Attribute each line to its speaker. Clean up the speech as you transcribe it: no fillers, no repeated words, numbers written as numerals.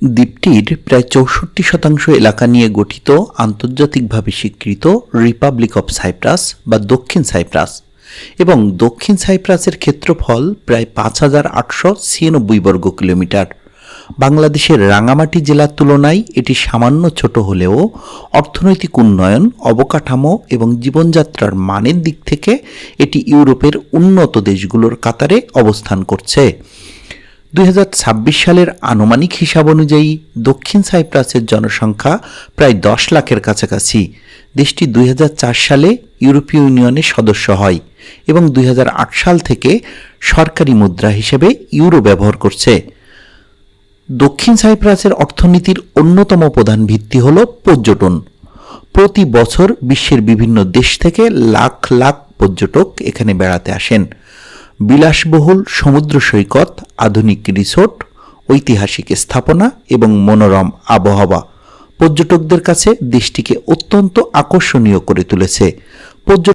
Speaker 1: দ্বীপটির প্রায় ৬৪% এলাকা নিয়ে গঠিত আন্তর্জাতিকভাবে স্বীকৃত রিপাবলিক অব সাইপ্রাস বা দক্ষিণ সাইপ্রাস এবং দক্ষিণ সাইপ্রাসের ক্ষেত্রফল প্রায় ৫,৮৯৬ বর্গ কিলোমিটার। বাংলাদেশের রাঙামাটি জেলার তুলনায় এটি সামান্য ছোট হলেও অর্থনৈতিক উন্নয়ন, অবকাঠামো এবং জীবনযাত্রার মানের দিক থেকে এটি ইউরোপের উন্নত দেশগুলোর কাতারে অবস্থান করছে। ২০২৬ সালের আনুমানিক হিসাব অনুযায়ী দক্ষিণ সাইপ্রাসের জনসংখ্যা প্রায় ১০ লাখের কাছাকাছি। দেশটি ২০০৪ সালে ইউরোপীয় ইউনিয়নের সদস্য হয় এবং ২০০৮ সাল থেকে সরকারি মুদ্রা হিসেবে ইউরো ব্যবহার করছে। দক্ষিণ সাইপ্রাসের অর্থনীতির অন্যতম প্রধান ভিত্তি হল পর্যটন। প্রতি বছর বিশ্বের বিভিন্ন দেশ থেকে লাখ লাখ পর্যটক এখানে বেড়াতে আসেন। বিলাসবহুল সমুদ্র সৈকত, আধুনিক রিসোর্ট, ঐতিহাসিক স্থাপনা এবং মনোরম আবহাওয়া পর্যটকদের কাছে দেশটিকে অত্যন্ত আকর্ষণীয় করে তুলেছে।